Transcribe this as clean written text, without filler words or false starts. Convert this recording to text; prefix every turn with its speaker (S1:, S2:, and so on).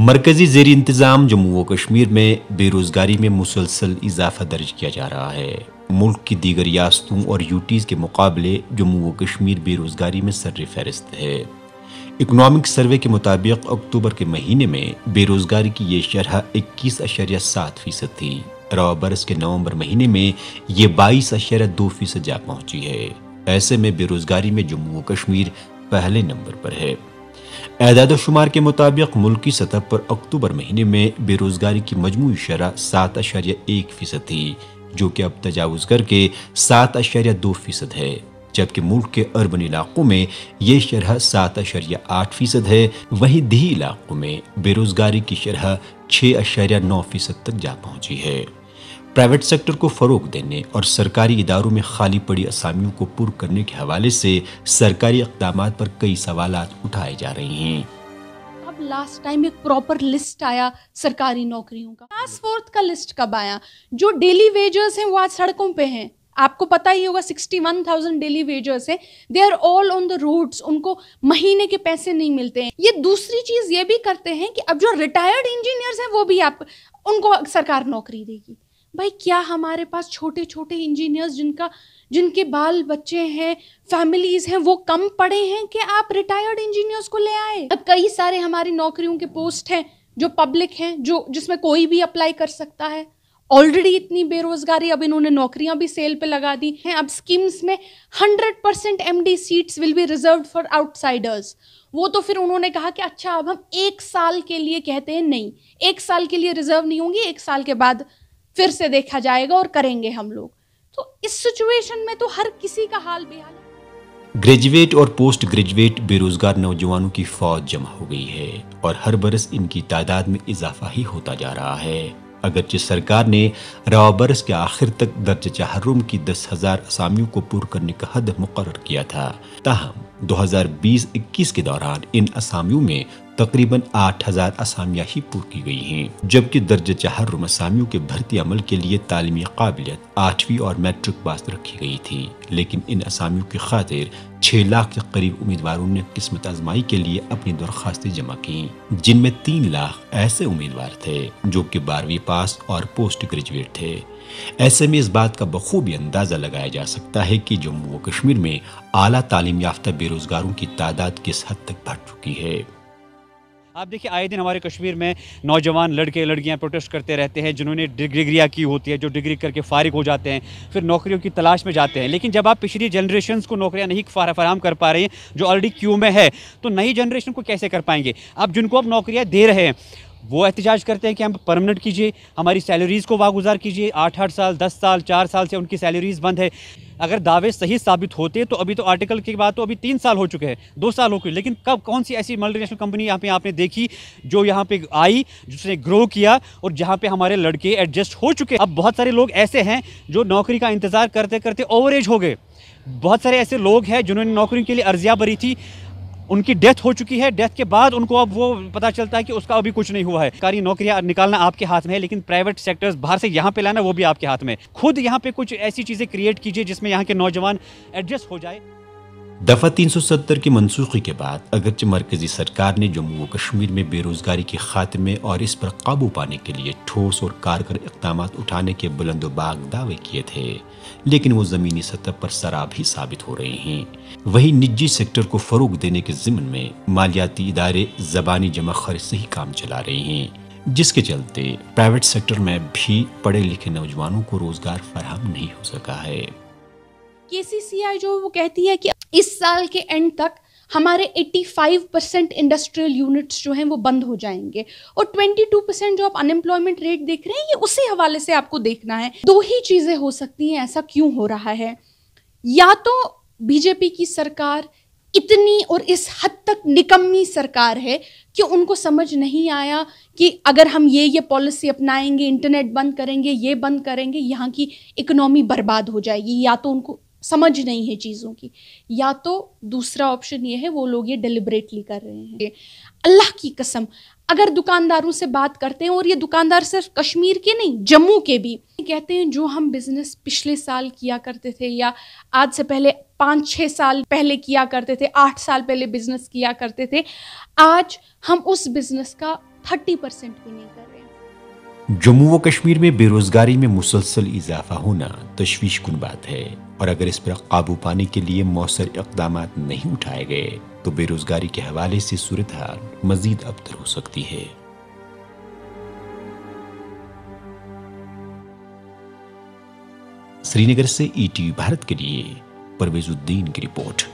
S1: मरकजी ज़ेरी इंतज़ाम जम्मू व कश्मीर में बेरोज़गारी में मुसलसल इजाफा दर्ज किया जा रहा है। मुल्क की दीगर रियासतों और यूटीज़ के मुकाबले जम्मू व कश्मीर बेरोज़गारी में सर फहरिस्त है। इकनॉमिक सर्वे के मुताबिक अक्टूबर के महीने में बेरोज़गारी की ये शरह 21.7% थी। रवा बरस के नवंबर महीने में ये 22.2% जा पहुंची है। ऐसे में बेरोज़गारी में जम्मू व कश्मीर पहले नंबर पर है। एदाद शुमार के मुताबिक मुल्की सतह पर अक्टूबर महीने में बेरोजगारी की मजमूई शरह 7.1% थी, जो कि अब तजावुज करके 7.2% है, जबकि मुल्क के अर्बन इलाकों में ये शरह 7.8% है। वहीं देही इलाकों में बेरोजगारी की शरह 6.9% तक जा पहुंची है। प्राइवेट सेक्टर को फरोग देने और सरकारी इदारों में खाली पड़ी असामियों को पुर करने के हवाले से सरकारी इक़दामात पर कई सवालात उठाए जा रहे हैं।
S2: अब लास्ट टाइम एक प्रॉपर लिस्ट आया सरकारी नौकरियों का, क्लास 4 का लिस्ट कब आया? जो डेली वेजर्स हैं वो आज सड़कों पे हैं। आपको पता ही होगा 61,000 डेली वेजर्स हैं, they are all on the roads, उनको महीने के पैसे नहीं मिलते हैं। ये दूसरी चीज ये भी करते हैं कि अब जो रिटायर्ड इंजीनियर्स हैं वो भी उनको सरकार नौकरी देगी। भाई क्या हमारे पास छोटे छोटे इंजीनियर्स जिनके बाल बच्चे हैं, फैमिलीज हैं, वो कम पड़े हैं कि आप रिटायर्ड इंजीनियर्स को ले आए? अब कई सारे हमारी नौकरियों के पोस्ट हैं जो पब्लिक हैं, जिसमें कोई भी अप्लाई कर सकता है। ऑलरेडी इतनी बेरोजगारी, अब इन्होंने नौकरियां भी सेल पे लगा दी हैं। अब स्कीम्स में 100% MD seats will be reserved for outsiders. वो तो फिर उन्होंने कहा कि अच्छा अब हम 1 साल के लिए कहते हैं, नहीं 1 साल के लिए रिजर्व नहीं होंगी, 1 साल के बाद फिर से देखा जाएगा और करेंगे हम लोग। तो इस सिचुएशन में तो हर किसी का हाल बेहाल है।
S1: ग्रेजुएट और पोस्ट ग्रेजुएट बेरोजगार नौजवानों की फौज जमा हो गई है और हर बरस इनकी तादाद में इजाफा ही होता जा रहा है। अगरचे सरकार ने रवा बरस के आखिर तक दर्ज तहर्रुम की 10,000 असामियों को पूरा करने का हद मुकर्रर किया था, ताहम 2020-21 के दौरान इन असामियों में तकरीबन 8,000 असामियाँ ही पूरी की गई हैं, जबकि दर्ज तहर्रुम असामियों के भर्ती अमल के लिए तालीमी काबिलियत 8वीं और मैट्रिक पास रखी गई थी। लेकिन इन असामियों की खातिर 6 लाख के करीब उम्मीदवारों ने किस्मत आजमाई के लिए अपनी दरख्वास्तें जमा की, जिनमें 3 लाख ऐसे उम्मीदवार थे जो कि 12वीं पास और पोस्ट ग्रेजुएट थे। ऐसे में इस बात का बखूबी अंदाजा लगाया जा सकता है कि जम्मू व कश्मीर में आला तालीम याफ्ता बेरोजगारों की तादाद किस हद तक बढ़ चुकी है।
S3: आप देखिए, आए दिन हमारे कश्मीर में नौजवान लड़के लड़कियां प्रोटेस्ट करते रहते हैं, जिन्होंने डिग्रियाँ की होती है, जो डिग्री करके फारिग हो जाते हैं, फिर नौकरियों की तलाश में जाते हैं। लेकिन जब आप पिछली जनरेशन्स को नौकरियां नहीं फराहम कर पा रहे हैं, जो ऑलरेडी क्यू में है, तो नई जनरेशन को कैसे कर पाएंगे? अब जिनको अब नौकरियाँ दे रहे हैं वो एहतजाज करते हैं कि हम परमानेंट कीजिए, हमारी सैलरीज़ को वागुजार कीजिए। 8-8 साल, 10 साल, 4 साल से उनकी सैलरीज़ बंद है। अगर दावे सही साबित होते तो अभी तो आर्टिकल के बाद तो अभी 3 साल हो चुके हैं, 2 साल हो चुके। लेकिन कब कौन सी ऐसी मल्टीनेशनल कंपनी यहाँ पे आपने देखी जो यहाँ पे आई, जिसने ग्रो किया और जहाँ पे हमारे लड़के एडजस्ट हो चुके? अब बहुत सारे लोग ऐसे हैं जो नौकरी का इंतज़ार करते करते ओवर एज हो गए। बहुत सारे ऐसे लोग हैं जिन्होंने नौकरी के लिए अर्जियाँ भरी थी, उनकी डेथ हो चुकी है। डेथ के बाद उनको अब वो पता चलता है कि उसका अभी कुछ नहीं हुआ है। सरकारी नौकरियां निकालना आपके हाथ में है, लेकिन प्राइवेट सेक्टर्स बाहर से यहाँ पे लाना वो भी आपके हाथ में। खुद यहाँ पे कुछ ऐसी चीज़ें क्रिएट कीजिए जिसमें यहाँ के नौजवान एडजस्ट हो जाए।
S1: दफ़ा 370 की मनसूखी के बाद अगरचे मरकजी सरकार ने जम्मू व कश्मीर में बेरोजगारी के खात्मे और इस पर काबू पाने के लिए ठोस और कारगर इक़दामात उठाने के बुलंदोबाग दावे किए थे, लेकिन वो ज़मीनी सतह पर सराब ही साबित हो रहे हैं। वहीं निजी सेक्टर को फ़रोग देने के ज़िम्न में मालियाती इदारे ज़बानी जमा खर्च से ही काम चला रहे हैं, जिसके चलते प्राइवेट सेक्टर में भी पढ़े लिखे नौजवानों को रोज़गार फराहम नहीं हो सका है।
S2: KCCI जो वो कहती है कि इस साल के एंड तक हमारे 85% इंडस्ट्रियल यूनिट्स जो हैं वो बंद हो जाएंगे और 22% जो आप अनएम्प्लॉयमेंट रेट देख रहे हैं, ये उसी हवाले से आपको देखना है। 2 ही चीज़ें हो सकती हैं ऐसा क्यों हो रहा है। या तो बीजेपी की सरकार इतनी और इस हद तक निकम्मी सरकार है कि उनको समझ नहीं आया कि अगर हम ये पॉलिसी अपनाएंगे, इंटरनेट बंद करेंगे, ये बंद करेंगे, यहाँ की इकोनॉमी बर्बाद हो जाएगी। या तो उनको समझ नहीं है चीज़ों की, या तो दूसरा ऑप्शन ये है वो लोग ये डेलिबरेटली कर रहे हैं। अल्लाह की कसम, अगर दुकानदारों से बात करते हैं, और ये दुकानदार सिर्फ कश्मीर के नहीं जम्मू के भी कहते हैं, जो हम बिज़नेस पिछले साल किया करते थे या आज से पहले 5-6 साल पहले किया करते थे, 8 साल पहले बिज़नेस किया करते थे, आज हम उस बिज़नेस का 30% भी नहीं कर रहे हैं।
S1: जम्मू व कश्मीर में बेरोजगारी में मुसलसल इजाफा होना तशवीश कुन बात है, और अगर इस पर काबू पाने के लिए मौसर इक़दाम नहीं उठाए गए तो बेरोजगारी के हवाले से सूरत हाल मजीद अबतर हो सकती है। श्रीनगर से ETV भारत के लिए परवेजुद्दीन की रिपोर्ट।